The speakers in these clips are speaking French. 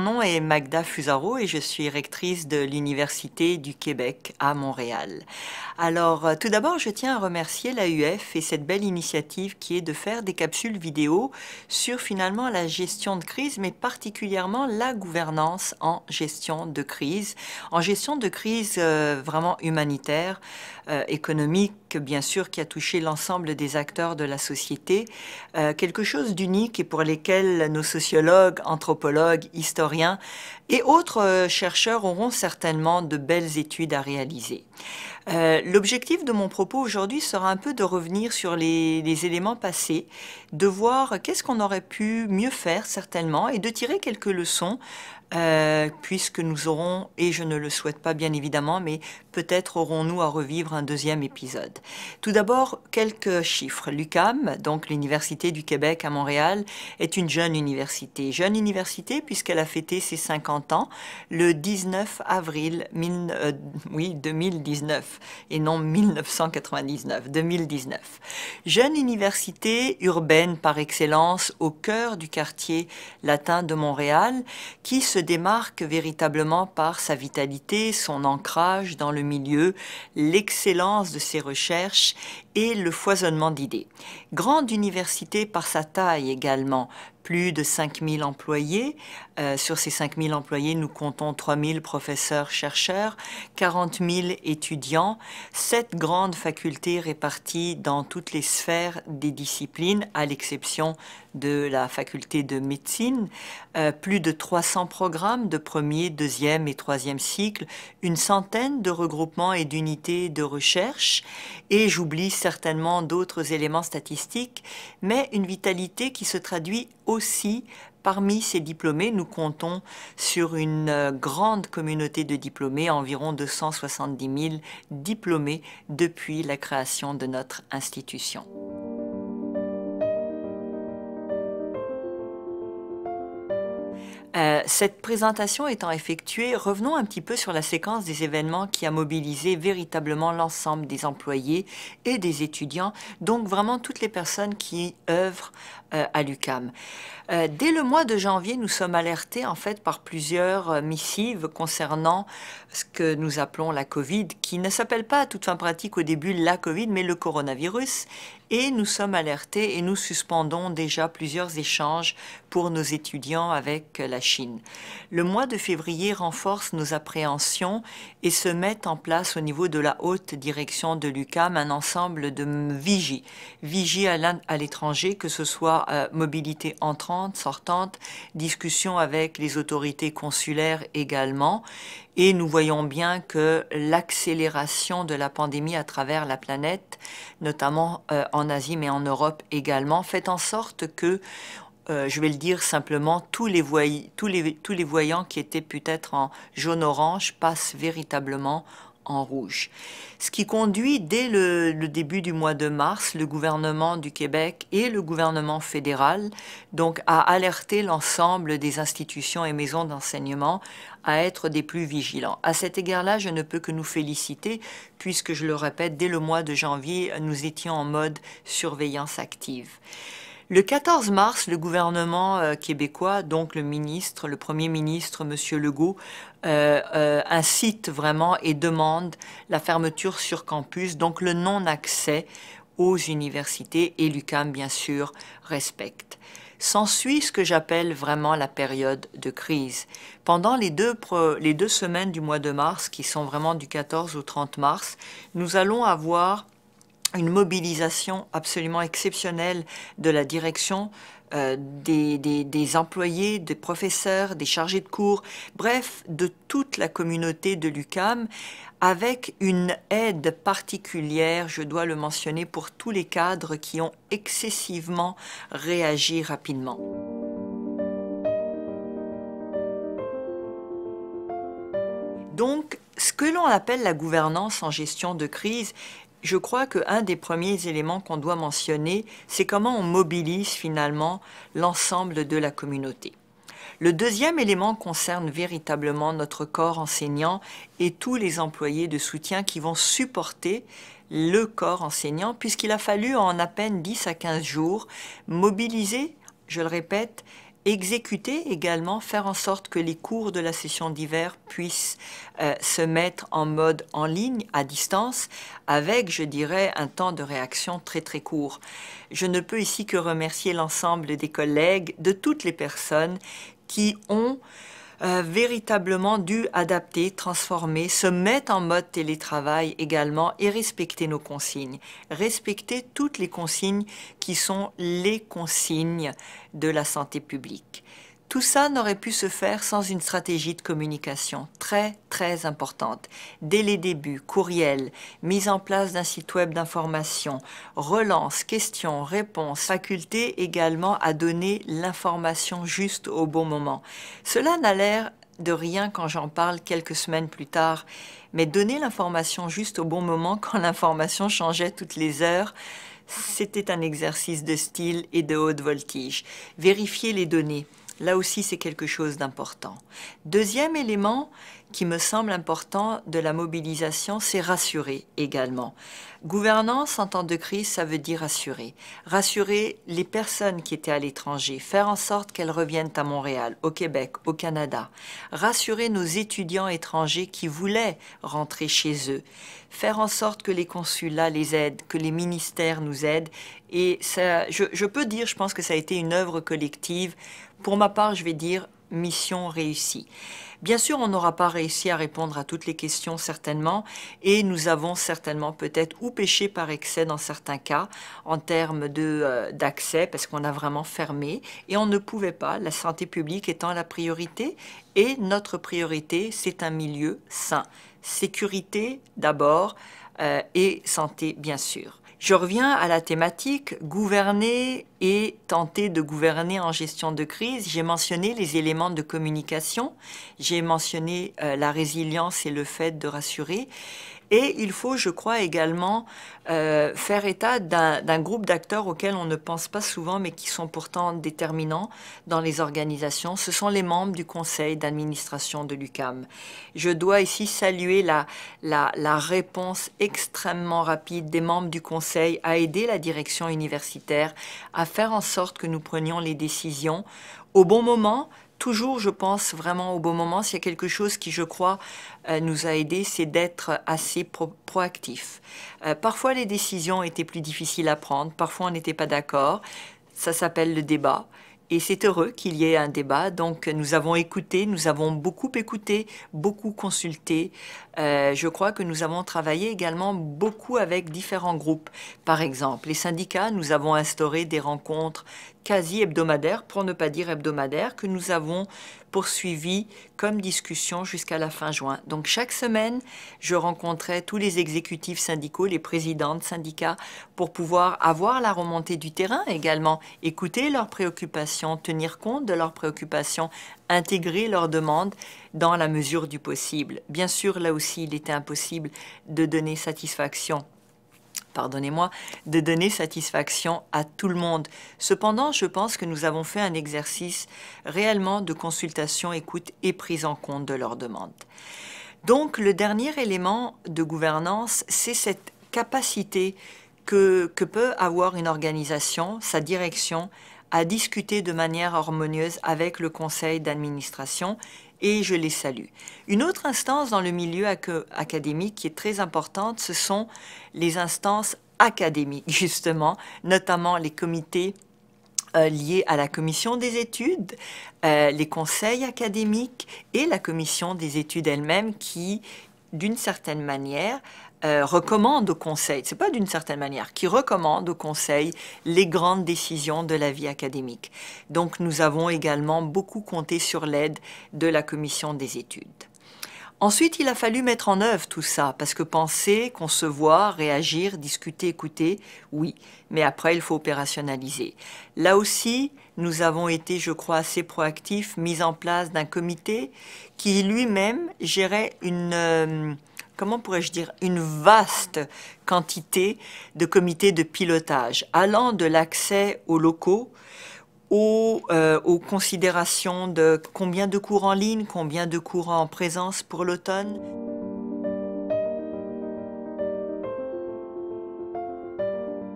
nom est Magda Fusaro et je suis rectrice de l'Université du Québec à Montréal. Alors, tout d'abord, je tiens à remercier l'AUF et cette belle initiative qui est de faire des capsules vidéo sur finalement la gestion de crise, mais particulièrement la gouvernance en gestion de crise. En gestion de crise vraiment humanitaire, économique, bien sûr, qui a touché l'ensemble des acteurs de la société. Quelque chose d'unique et pour lesquels nos sociologues, anthropologues, historiens et autres chercheurs auront certainement de belles études à réaliser. L'objectif de mon propos aujourd'hui sera un peu de revenir sur les éléments passés, de voir qu'est-ce qu'on aurait pu mieux faire certainement et de tirer quelques leçons puisque nous aurons, et je ne le souhaite pas bien évidemment, mais peut-être aurons-nous à revivre un deuxième épisode. Tout d'abord, quelques chiffres. L'UQAM, donc l'Université du Québec à Montréal, est une jeune université. Jeune université puisqu'elle a fêté ses 50 ans le 19 avril 2019 et non 1999, 2019. Jeune université urbaine par excellence au cœur du quartier latin de Montréal qui se démarque véritablement par sa vitalité, son ancrage dans le milieu, l'excellence de ses recherches et le foisonnement d'idées. Grande université par sa taille également, plus de 5000 employés. Sur ces 5000 employés, nous comptons 3000 professeurs-chercheurs, 40 000 étudiants, 7 grandes facultés réparties dans toutes les sphères des disciplines, à l'exception de la faculté de médecine, plus de 300 programmes de premier, deuxième et troisième cycle, une centaine de regroupements et d'unités de recherche, et j'oublie certainement d'autres éléments statistiques, mais une vitalité qui se traduit aussi parmi ces diplômés. Nous comptons sur une grande communauté de diplômés, environ 270 000 diplômés depuis la création de notre institution. Cette présentation étant effectuée, revenons un petit peu sur la séquence des événements qui a mobilisé véritablement l'ensemble des employés et des étudiants, donc vraiment toutes les personnes qui œuvrent à l'UQAM. Dès le mois de janvier, nous sommes alertés en fait par plusieurs missives concernant ce que nous appelons la COVID, qui ne s'appelle pas à toute fin pratique au début la COVID, mais le coronavirus. Et nous sommes alertés et nous suspendons déjà plusieurs échanges pour nos étudiants avec la Chine. Le mois de février renforce nos appréhensions et se met en place au niveau de la haute direction de l'UQAM un ensemble de vigies. Vigies à l'étranger, que ce soit mobilité entrante, sortante, discussion avec les autorités consulaires également. Et nous voyons bien que l'accélération de la pandémie à travers la planète, notamment en Asie mais en Europe également, fait en sorte que, je vais le dire simplement, tous les voyants qui étaient peut-être en jaune-orange passent véritablement en rouge. Ce qui conduit dès le début du mois de mars le gouvernement du Québec et le gouvernement fédéral donc à alerter l'ensemble des institutions et maisons d'enseignement à être des plus vigilants. À cet égard-là, je ne peux que nous féliciter puisque, je le répète, dès le mois de janvier, nous étions en mode surveillance active. Le 14 mars, le gouvernement québécois, donc le Premier ministre, M. Legault, incite vraiment et demande la fermeture sur campus, donc le non-accès aux universités, et l'UQAM, bien sûr, respecte. S'ensuit ce que j'appelle vraiment la période de crise. Pendant les deux semaines du mois de mars, qui sont vraiment du 14 au 30 mars, nous allons avoir une mobilisation absolument exceptionnelle de la direction, des employés, des professeurs, des chargés de cours, bref, de toute la communauté de l'UQAM, avec une aide particulière, je dois le mentionner, pour tous les cadres qui ont excessivement réagi rapidement. Donc, ce que l'on appelle la gouvernance en gestion de crise, je crois qu'un des premiers éléments qu'on doit mentionner, c'est comment on mobilise finalement l'ensemble de la communauté. Le deuxième élément concerne véritablement notre corps enseignant et tous les employés de soutien qui vont supporter le corps enseignant, puisqu'il a fallu en à peine 10 à 15 jours mobiliser, je le répète, exécuter également, faire en sorte que les cours de la session d'hiver puissent se mettre en mode en ligne, à distance, avec, je dirais, un temps de réaction très très court. Je ne peux ici que remercier l'ensemble des collègues, de toutes les personnes qui ont véritablement dû adapter, transformer, se mettre en mode télétravail également et respecter nos consignes. Respecter toutes les consignes qui sont les consignes de la santé publique. Tout ça n'aurait pu se faire sans une stratégie de communication très, très importante. Dès les débuts, courriel, mise en place d'un site web d'information, relance, questions, réponses, faculté également à donner l'information juste au bon moment. Cela n'a l'air de rien quand j'en parle quelques semaines plus tard, mais donner l'information juste au bon moment quand l'information changeait toutes les heures, c'était un exercice de style et de haute voltige. Vérifier les données. Là aussi, c'est quelque chose d'important. Deuxième élément qui me semble important de la mobilisation, c'est rassurer également. Gouvernance en temps de crise, ça veut dire rassurer. Rassurer les personnes qui étaient à l'étranger, faire en sorte qu'elles reviennent à Montréal, au Québec, au Canada. Rassurer nos étudiants étrangers qui voulaient rentrer chez eux. Faire en sorte que les consulats les aident, que les ministères nous aident. Et ça, je peux dire, je pense que ça a été une œuvre collective. Pour ma part, je vais dire mission réussie. Bien sûr, on n'aura pas réussi à répondre à toutes les questions, certainement, et nous avons certainement peut-être ou péché par excès dans certains cas, en termes d'accès, parce qu'on a vraiment fermé, et on ne pouvait pas, la santé publique étant la priorité, et notre priorité, c'est un milieu sain. Sécurité d'abord, et santé, bien sûr. Je reviens à la thématique gouverner et tenter de gouverner en gestion de crise. J'ai mentionné les éléments de communication, j'ai mentionné la résilience et le fait de rassurer. Et il faut, je crois, également faire état d'un groupe d'acteurs auxquels on ne pense pas souvent, mais qui sont pourtant déterminants dans les organisations. Ce sont les membres du conseil d'administration de l'UQAM. Je dois ici saluer la réponse extrêmement rapide des membres du conseil à aider la direction universitaire à faire en sorte que nous prenions les décisions au bon moment. Toujours, je pense vraiment au bon moment. S'il y a quelque chose qui, je crois, nous a aidés, c'est d'être assez proactif. Parfois, les décisions étaient plus difficiles à prendre. Parfois, on n'était pas d'accord. Ça s'appelle le débat. Et c'est heureux qu'il y ait un débat. Donc, nous avons écouté, nous avons beaucoup écouté, beaucoup consulté. Je crois que nous avons travaillé également beaucoup avec différents groupes. Par exemple, les syndicats, nous avons instauré des rencontres quasi hebdomadaires, pour ne pas dire hebdomadaires, que nous avons poursuivi comme discussion jusqu'à la fin juin. Donc chaque semaine, je rencontrais tous les exécutifs syndicaux, les présidents de syndicats, pour pouvoir avoir la remontée du terrain également, écouter leurs préoccupations, tenir compte de leurs préoccupations, intégrer leurs demandes dans la mesure du possible. Bien sûr, là aussi, il était impossible de donner satisfaction de donner satisfaction à tout le monde. Cependant, je pense que nous avons fait un exercice réellement de consultation, écoute et prise en compte de leurs demandes. Donc, le dernier élément de gouvernance, c'est cette capacité que peut avoir une organisation, sa direction, à discuter de manière harmonieuse avec le conseil d'administration, et je les salue. Une autre instance dans le milieu académique qui est très importante, ce sont les instances académiques, justement, notamment les comités liés à la commission des études, les conseils académiques et la commission des études elle-même qui, d'une certaine manière, recommande au conseil, c'est pas d'une certaine manière, qui recommande au conseil les grandes décisions de la vie académique. Donc nous avons également beaucoup compté sur l'aide de la commission des études. Ensuite, il a fallu mettre en œuvre tout ça, parce que penser, concevoir, réagir, discuter, écouter, oui, mais après, il faut opérationnaliser. Là aussi, nous avons été, je crois, assez proactifs, mis en place d'un comité qui lui-même gérait comment pourrais-je dire, une vaste quantité de comités de pilotage, allant de l'accès aux locaux, aux considérations de combien de cours en ligne, combien de cours en présence pour l'automne.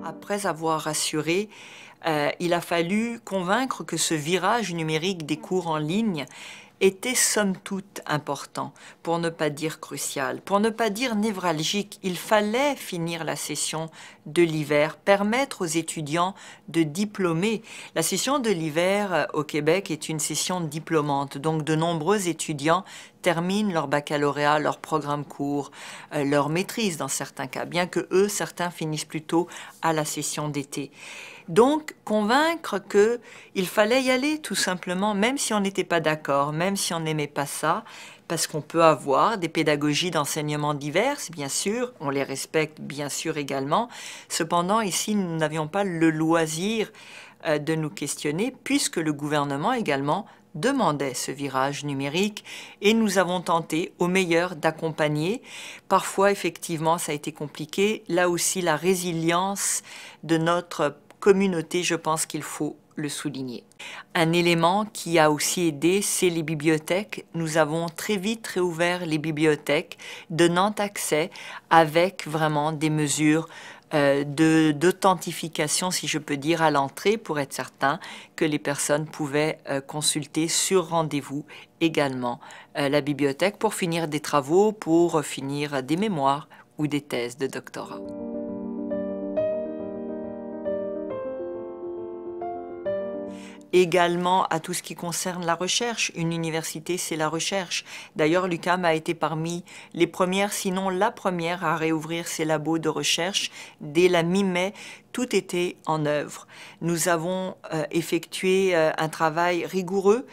Après avoir rassuré, il a fallu convaincre que ce virage numérique des cours en ligne était somme toute important, pour ne pas dire crucial, pour ne pas dire névralgique. Il fallait finir la session de l'hiver, permettre aux étudiants de diplômer. La session de l'hiver au Québec est une session diplômante, donc de nombreux étudiants terminent leur baccalauréat, leur programme court, leur maîtrise dans certains cas, bien que eux, certains finissent plutôt à la session d'été. Donc, convaincre qu'il fallait y aller tout simplement, même si on n'était pas d'accord, même si on n'aimait pas ça, parce qu'on peut avoir des pédagogies d'enseignement diverses, bien sûr, on les respecte bien sûr également. Cependant, ici, nous n'avions pas le loisir de nous questionner, puisque le gouvernement également demandait ce virage numérique et nous avons tenté au meilleur d'accompagner. Parfois, effectivement, ça a été compliqué. Là aussi, la résilience de notre communauté, je pense qu'il faut le souligner. Un élément qui a aussi aidé, c'est les bibliothèques. Nous avons très vite réouvert les bibliothèques, donnant accès avec vraiment des mesures d'authentification, si je peux dire, à l'entrée pour être certain que les personnes pouvaient consulter sur rendez-vous également la bibliothèque pour finir des travaux, pour finir des mémoires ou des thèses de doctorat. Également à tout ce qui concerne la recherche. Une université, c'est la recherche. D'ailleurs, l'UQAM a été parmi les premières, sinon la première, à réouvrir ses labos de recherche. Dès la mi-mai, tout était en œuvre. Nous avons effectué un travail rigoureux.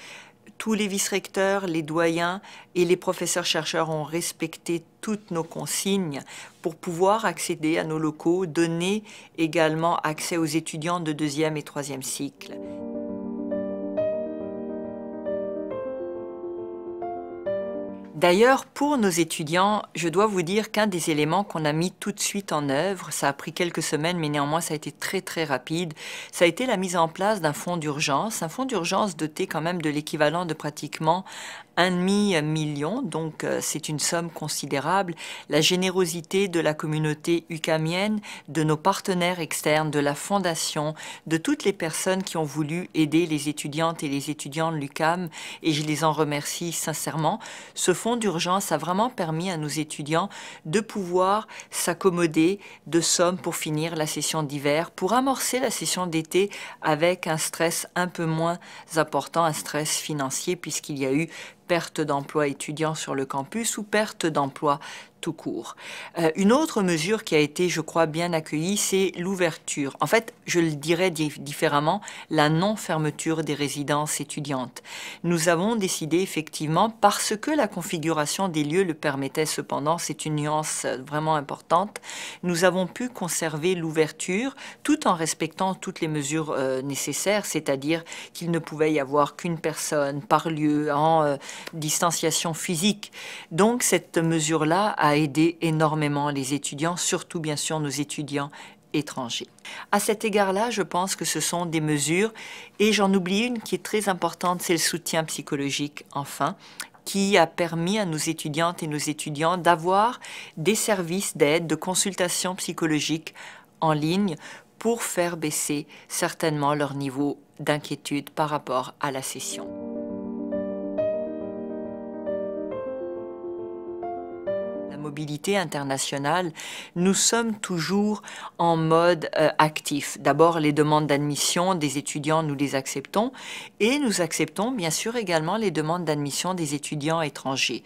Tous les vice-recteurs, les doyens et les professeurs-chercheurs ont respecté toutes nos consignes pour pouvoir accéder à nos locaux, donner également accès aux étudiants de 2e et 3e cycle. D'ailleurs, pour nos étudiants, je dois vous dire qu'un des éléments qu'on a mis tout de suite en œuvre, ça a pris quelques semaines, mais néanmoins ça a été très très rapide, ça a été la mise en place d'un fonds d'urgence doté quand même de l'équivalent de pratiquement 1,5 million, donc c'est une somme considérable. La générosité de la communauté ucamienne, de nos partenaires externes, de la fondation, de toutes les personnes qui ont voulu aider les étudiantes et les étudiants de l'UQAM, et je les en remercie sincèrement. Ce fonds d'urgence a vraiment permis à nos étudiants de pouvoir s'accommoder de sommes pour finir la session d'hiver, pour amorcer la session d'été avec un stress un peu moins important, un stress financier, puisqu'il y a eu perte d'emploi étudiant sur le campus ou perte d'emploi tout court. Une autre mesure qui a été, je crois, bien accueillie, c'est l'ouverture. En fait, je le dirais différemment, la non-fermeture des résidences étudiantes. Nous avons décidé effectivement, parce que la configuration des lieux le permettait cependant, c'est une nuance vraiment importante, nous avons pu conserver l'ouverture tout en respectant toutes les mesures nécessaires, c'est-à-dire qu'il ne pouvait y avoir qu'une personne par lieu en distanciation physique. Donc cette mesure-là a aidé énormément les étudiants, surtout bien sûr nos étudiants étrangers. À cet égard-là, je pense que ce sont des mesures, et j'en oublie une qui est très importante, c'est le soutien psychologique, enfin, qui a permis à nos étudiantes et nos étudiants d'avoir des services d'aide, de consultation psychologique en ligne pour faire baisser certainement leur niveau d'inquiétude par rapport à la session. Mobilité internationale, nous sommes toujours en mode actif. D'abord, les demandes d'admission des étudiants, nous les acceptons, et nous acceptons bien sûr également les demandes d'admission des étudiants étrangers.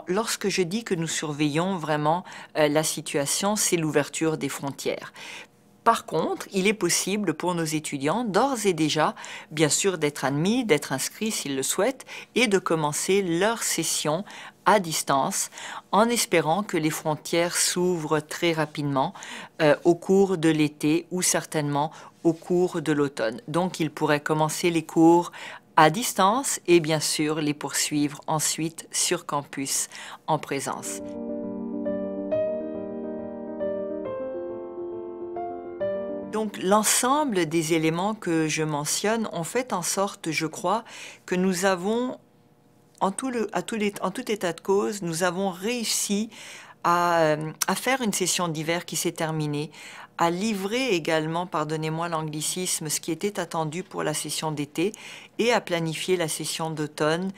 Lorsque je dis que nous surveillons vraiment la situation, c'est l'ouverture des frontières. Par contre, il est possible pour nos étudiants d'ores et déjà, bien sûr, d'être admis, d'être inscrits s'ils le souhaitent, et de commencer leur session à distance, en espérant que les frontières s'ouvrent très rapidement au cours de l'été ou certainement au cours de l'automne. Donc, ils pourraient commencer les cours à distance et bien sûr les poursuivre ensuite sur campus en présence. Donc l'ensemble des éléments que je mentionne ont fait en sorte, je crois, que nous avons, en tout état de cause, nous avons réussi à faire une session d'hiver qui s'est terminée à livrer également, pardonnez-moi l'anglicisme, ce qui était attendu pour la session d'été et à planifier la session d'automne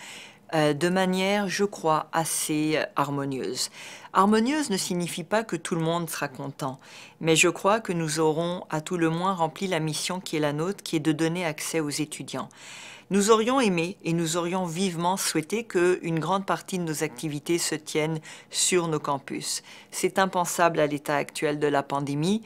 de manière, je crois, assez harmonieuse. Harmonieuse ne signifie pas que tout le monde sera content, mais je crois que nous aurons à tout le moins rempli la mission qui est la nôtre, qui est de donner accès aux étudiants. Nous aurions aimé et nous aurions vivement souhaité qu'une grande partie de nos activités se tiennent sur nos campus. C'est impensable à l'état actuel de la pandémie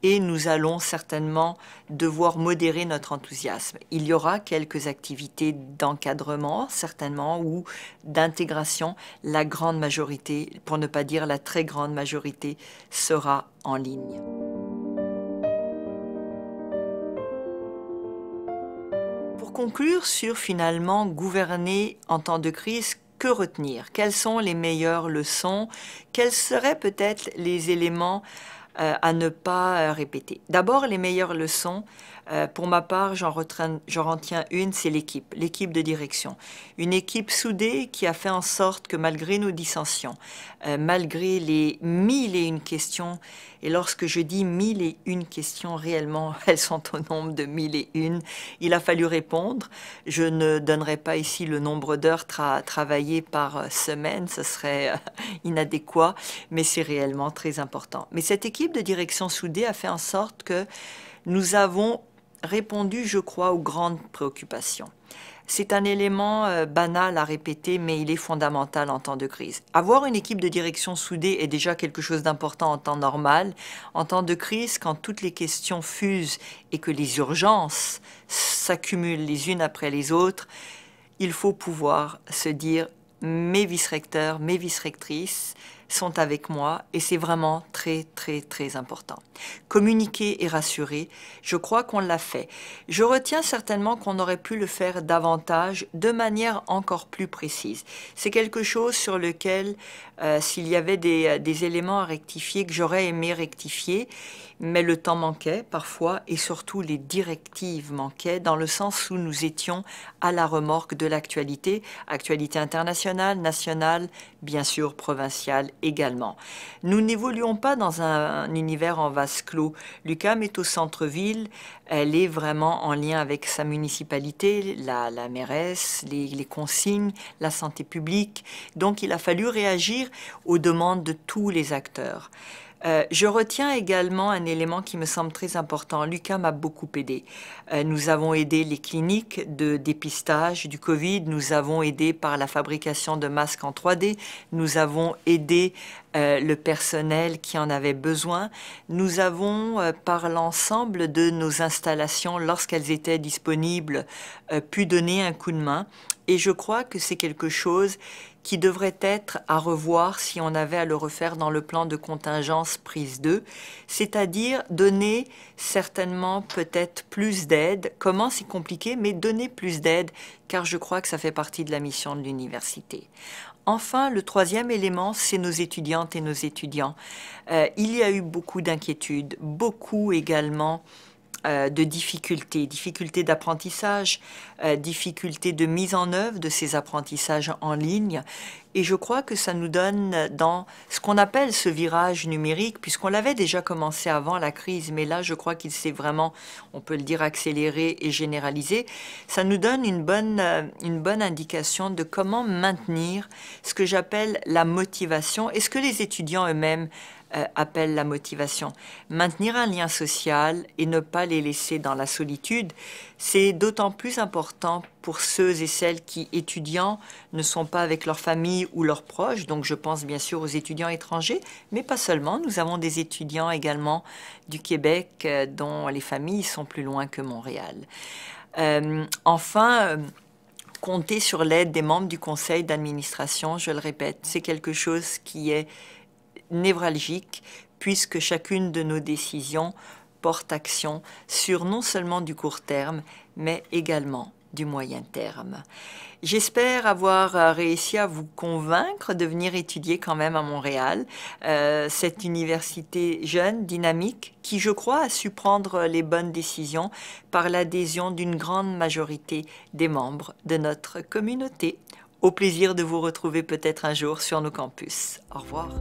et nous allons certainement devoir modérer notre enthousiasme. Il y aura quelques activités d'encadrement, certainement, ou d'intégration. La grande majorité, pour ne pas dire la très grande majorité, sera en ligne. Pour conclure sur finalement gouverner en temps de crise, que retenir? Quelles sont les meilleures leçons? Quels seraient peut-être les éléments à ne pas répéter? D'abord, les meilleures leçons, pour ma part, j'en retiens une, c'est l'équipe de direction. Une équipe soudée qui a fait en sorte que malgré nos dissensions, malgré les 1001 questions, et lorsque je dis 1001 questions, réellement, elles sont au nombre de 1001, il a fallu répondre. Je ne donnerai pas ici le nombre d'heures travaillées par semaine, ce serait inadéquat, mais c'est réellement très important. Mais cette équipe de direction soudée a fait en sorte que nous avons répondu, je crois, aux grandes préoccupations. C'est un élément banal à répéter, mais il est fondamental en temps de crise. Avoir une équipe de direction soudée est déjà quelque chose d'important en temps normal. En temps de crise, quand toutes les questions fusent et que les urgences s'accumulent les unes après les autres, il faut pouvoir se dire « mes vice-recteurs, mes vice-rectrices sont avec moi » et c'est vraiment très, très, très important. Communiquer et rassurer, je crois qu'on l'a fait. Je retiens certainement qu'on aurait pu le faire davantage de manière encore plus précise. C'est quelque chose sur lequel, s'il y avait des éléments à rectifier, que j'aurais aimé rectifier, mais le temps manquait parfois et surtout les directives manquaient dans le sens où nous étions à la remorque de l'actualité, actualité internationale, nationale, bien sûr provinciale également. Nous n'évoluons pas dans un univers en vase clos. L'UQAM est au centre-ville, elle est vraiment en lien avec sa municipalité, la mairesse, les consignes, la santé publique. Donc il a fallu réagir aux demandes de tous les acteurs. Je retiens également un élément qui me semble très important. L'UQAM a beaucoup aidé. Nous avons aidé les cliniques de dépistage du Covid, nous avons aidé par la fabrication de masques en 3D, nous avons aidé le personnel qui en avait besoin. Nous avons, par l'ensemble de nos installations, lorsqu'elles étaient disponibles, pu donner un coup de main. Et je crois que c'est quelque chose qui devrait être à revoir si on avait à le refaire dans le plan de contingence prise 2, c'est-à-dire donner certainement peut-être plus d'aide. Comment, c'est compliqué, mais donner plus d'aide, car je crois que ça fait partie de la mission de l'université. Enfin, le troisième élément, c'est nos étudiantes et nos étudiants. Il y a eu beaucoup d'inquiétudes, beaucoup également de difficultés d'apprentissage, difficultés de mise en œuvre de ces apprentissages en ligne. Et je crois que ça nous donne dans ce qu'on appelle ce virage numérique, puisqu'on l'avait déjà commencé avant la crise, mais là, je crois qu'il s'est vraiment, on peut le dire, accéléré et généralisé. Ça nous donne une bonne indication de comment maintenir ce que j'appelle la motivation et ce que les étudiants eux-mêmes appellent la motivation. Maintenir un lien social et ne pas les laisser dans la solitude, c'est d'autant plus important pour ceux et celles qui, étudiants, ne sont pas avec leur famille ou leurs proches. Donc je pense bien sûr aux étudiants étrangers, mais pas seulement. Nous avons des étudiants également du Québec dont les familles sont plus loin que Montréal. Enfin, compter sur l'aide des membres du conseil d'administration, je le répète, c'est quelque chose qui est névralgique, puisque chacune de nos décisions porte action sur non seulement du court terme, mais également du moyen terme. J'espère avoir réussi à vous convaincre de venir étudier quand même à Montréal, cette université jeune, dynamique, qui je crois a su prendre les bonnes décisions par l'adhésion d'une grande majorité des membres de notre communauté. Au plaisir de vous retrouver peut-être un jour sur nos campus. Au revoir.